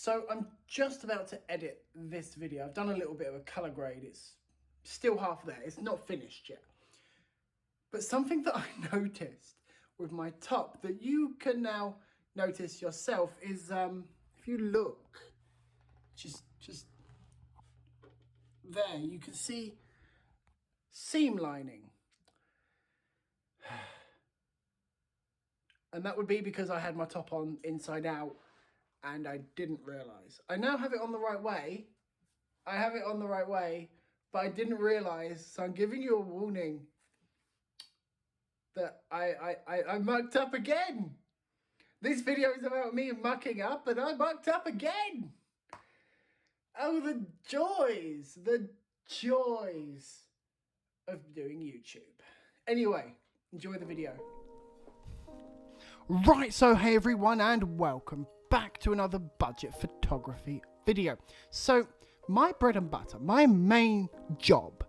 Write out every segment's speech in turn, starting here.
So I'm just about to edit this video. I've done a little bit of a color grade. It's still half there. It's not finished yet. But something that I noticed with my top that you can now notice yourself is if you look just there, you can see seam lining. And that would be because I had my top on inside out and I didn't realise. I now have it on the right way. I have it on the right way, but I didn't realise, so I'm giving you a warning that I mucked up again. This video is about me mucking up and I mucked up again. Oh, the joys of doing YouTube. Anyway, enjoy the video. Right, so hey everyone and welcome back to another budget photography video. So my bread and butter, my main job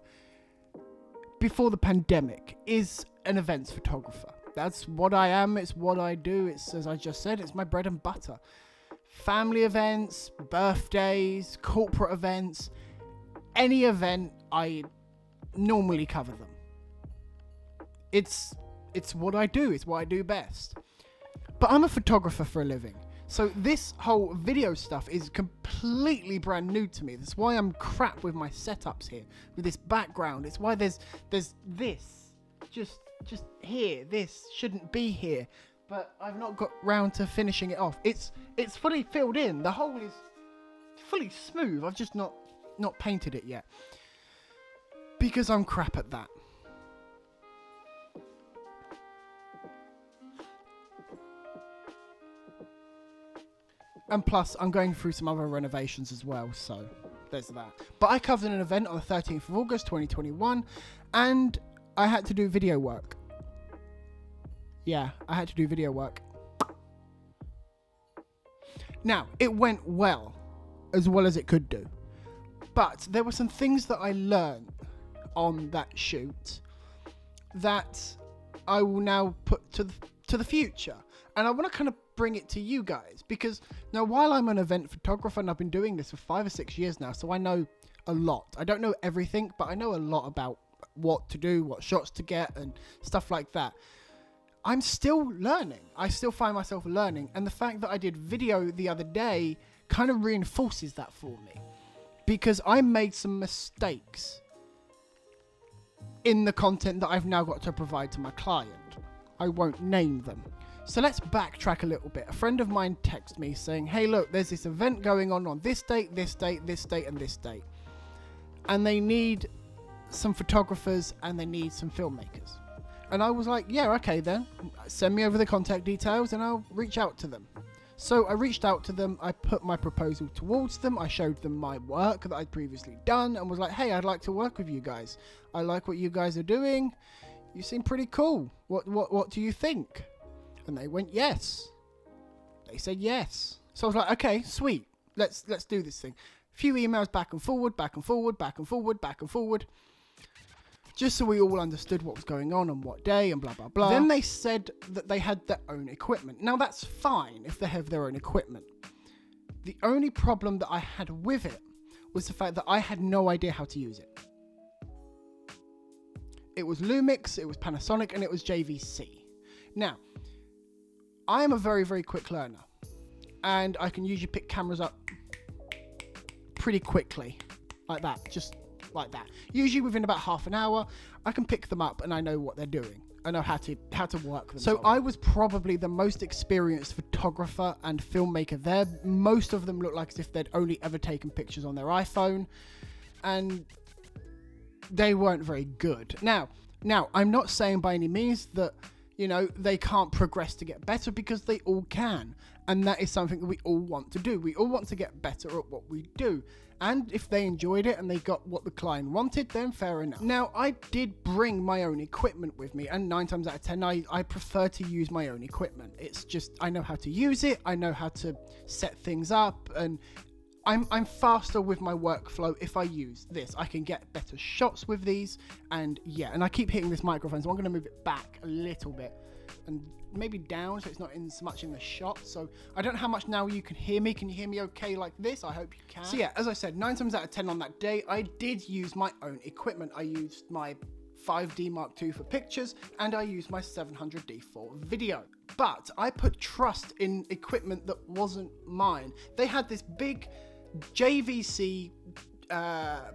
before the pandemic is an events photographer. That's what I am, it's what I do, it's, as I just said, it's my bread and butter. Family events, birthdays, corporate events, any event, I normally cover them. It's what I do, it's what I do best. But I'm a photographer for a living, so this whole video stuff is completely brand new to me. That's why I'm crap with my setups here, with this background. It's why there's this just here. This shouldn't be here, but I've not got round to finishing it off. It's fully filled in. The hole is fully smooth. I've just not painted it yet because I'm crap at that. And plus, I'm going through some other renovations as well, so there's that. But I covered an event on the 13th of August, 2021, and I had to do video work. Yeah, I had to do video work. Now, it went as well as it could do. But there were some things that I learned on that shoot that I will now put to the future. And I want to kind of bring it to you guys, because now while I'm an event photographer and I've been doing this for 5 or 6 years now, so I know a lot. I don't know everything, but I know a lot about what to do, what shots to get and stuff like that. I'm still learning. I still find myself learning, and the fact that I did video the other day kind of reinforces that for me, because I made some mistakes in the content that I've now got to provide to my client. I won't name them. So let's backtrack a little bit. A friend of mine texted me saying, hey look, there's this event going on this date, this date, this date and this date. And they need some photographers and they need some filmmakers. And I was like, yeah, okay then. Send me over the contact details and I'll reach out to them. So I reached out to them, I put my proposal towards them, I showed them my work that I'd previously done and was like, hey, I'd like to work with you guys. I like what you guys are doing. You seem pretty cool. What do you think? And they went, yes. They said yes. So I was like, okay, sweet. Let's do this thing. A few emails back and forward, back and forward, back and forward, back and forward. Just so we all understood what was going on what day and blah, blah, blah. Then they said that they had their own equipment. Now that's fine if they have their own equipment. The only problem that I had with it was the fact that I had no idea how to use it. It was Lumix, it was Panasonic, and it was JVC. Now, I am a very, very quick learner, and I can usually pick cameras up pretty quickly, like that, just like that. Usually within about half an hour, I can pick them up and I know what they're doing. I know how to work them. So I was probably the most experienced photographer and filmmaker there. Most of them looked like as if they'd only ever taken pictures on their iPhone, and they weren't very good. Now, I'm not saying by any means that, you know, they can't progress to get better, because they all can. And that is something that we all want to do. We all want to get better at what we do. And if they enjoyed it and they got what the client wanted, then fair enough. Now, I did bring my own equipment with me, and 9 times out of 10, I prefer to use my own equipment. It's just, I know how to use it, I know how to set things up, and I'm faster with my workflow if I use this. I can get better shots with these, and yeah, and I keep hitting this microphone, so I'm going to move it back a little bit and maybe down, so it's not in so much in the shot. So I don't know how much now you can hear me. Can you hear me okay like this? I hope you can. So yeah, as I said, 9 times out of 10 on that day, I did use my own equipment. I used my 5D Mark II for pictures, and I used my 700D for video. But I put trust in equipment that wasn't mine. They had this big JVC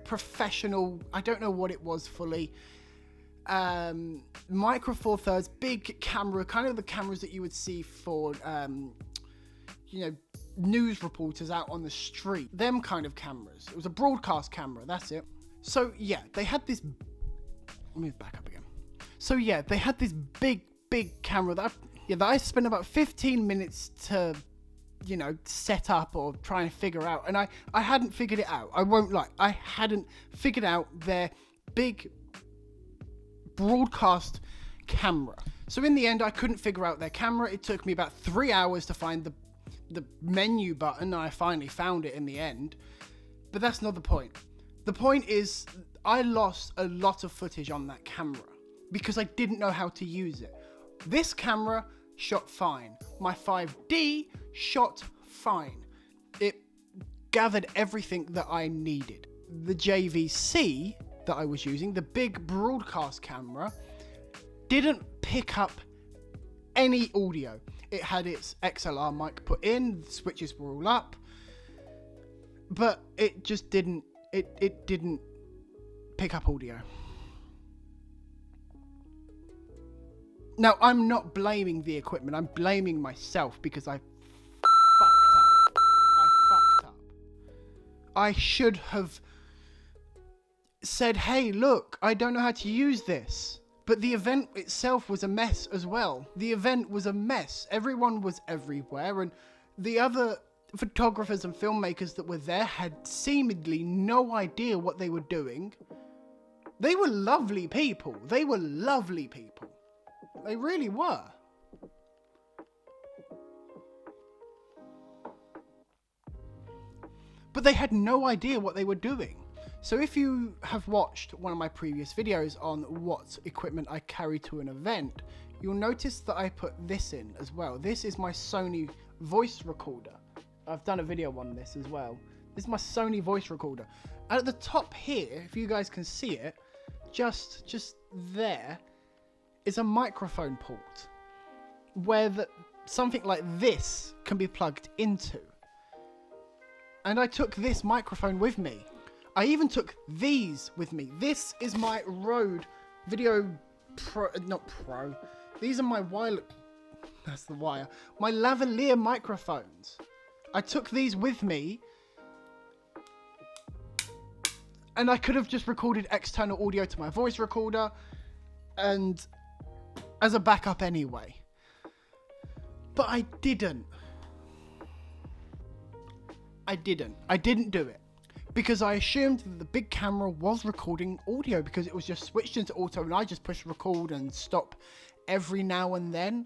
professional, I don't know what it was fully, Micro Four Thirds, big camera, kind of the cameras that you would see for, news reporters out on the street. Them kind of cameras. It was a broadcast camera, that's it. So yeah, they had this, move back up again. So yeah, they had this big camera that I spent about 15 minutes to, set up or try and figure out. And I hadn't figured it out. I won't lie. I hadn't figured out their big broadcast camera. So in the end, I couldn't figure out their camera. It took me about 3 hours to find the menu button, and I finally found it in the end. But that's not the point. The point is, I lost a lot of footage on that camera because I didn't know how to use it. This camera shot fine. My 5D shot fine. It gathered everything that I needed. The JVC that I was using, the big broadcast camera, didn't pick up any audio. It had its XLR mic put in, the switches were all up, but it just didn't, it didn't pick up audio. Now, I'm not blaming the equipment, I'm blaming myself because I fucked up. I should have said, hey, look, I don't know how to use this. But the event itself was a mess as well. The event was a mess. Everyone was everywhere, and the other photographers and filmmakers that were there had seemingly no idea what they were doing. They were lovely people. They were lovely people. They really were. But they had no idea what they were doing. So if you have watched one of my previous videos on what equipment I carry to an event, you'll notice that I put this in as well. This is my Sony voice recorder. I've done a video on this as well. This is my Sony voice recorder. And at the top here, if you guys can see it, just there, is a microphone port where something like this can be plugged into. And I took this microphone with me. I even took these with me. This is my Rode Video Pro, not Pro. These are my wireless, that's the wire. My lavalier microphones. I took these with me. And I could have just recorded external audio to my voice recorder and as a backup anyway. But I didn't. I didn't do it. Because I assumed that the big camera was recording audio because it was just switched into auto and I just pushed record and stop every now and then.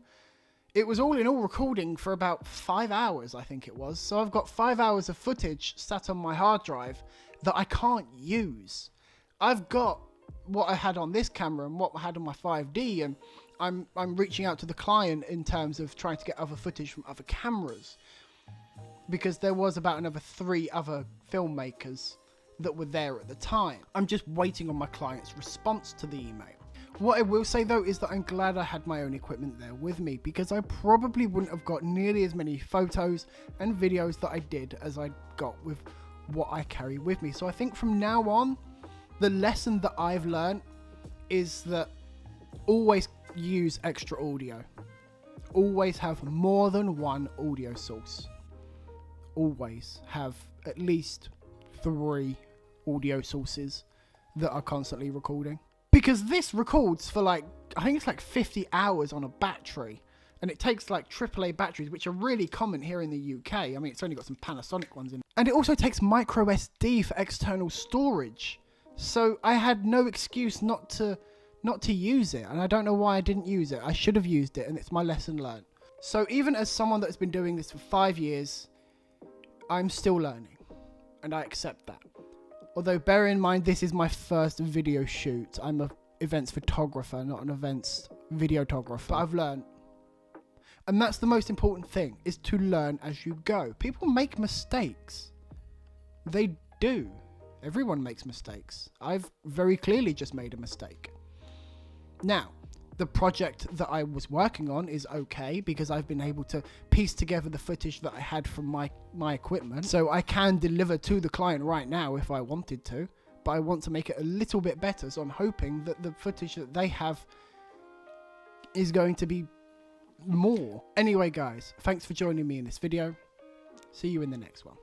It was all in all recording for about 5 hours, I think it was. So I've got 5 hours of footage sat on my hard drive that I can't use. I've got what I had on this camera and what I had on my 5D, and I'm reaching out to the client in terms of trying to get other footage from other cameras. Because there was about another 3 other filmmakers that were there at the time. I'm just waiting on my client's response to the email. What I will say though is that I'm glad I had my own equipment there with me, because I probably wouldn't have got nearly as many photos and videos that I did as I got with what I carry with me. So I think from now on, the lesson that I've learned is that always use extra audio. Always have more than one audio source. Always have at least 3 audio sources that are constantly recording. Because this records for I think it's like 50 hours on a battery. And it takes like AAA batteries, which are really common here in the UK. I mean, it's only got some Panasonic ones in it. And it also takes micro SD for external storage. So I had no excuse not to use it. And I don't know why I didn't use it. I should have used it, and it's my lesson learned. So even as someone that's been doing this for 5 years, I'm still learning. And I accept that. Although bear in mind, this is my first video shoot. I'm an events photographer, not an events videographer. But I've learned. And that's the most important thing, is to learn as you go. People make mistakes. They do. Everyone makes mistakes. I've very clearly just made a mistake. Now, the project that I was working on is okay because I've been able to piece together the footage that I had from my equipment. So I can deliver to the client right now if I wanted to, but I want to make it a little bit better. So I'm hoping that the footage that they have is going to be more. Anyway, guys, thanks for joining me in this video. See you in the next one.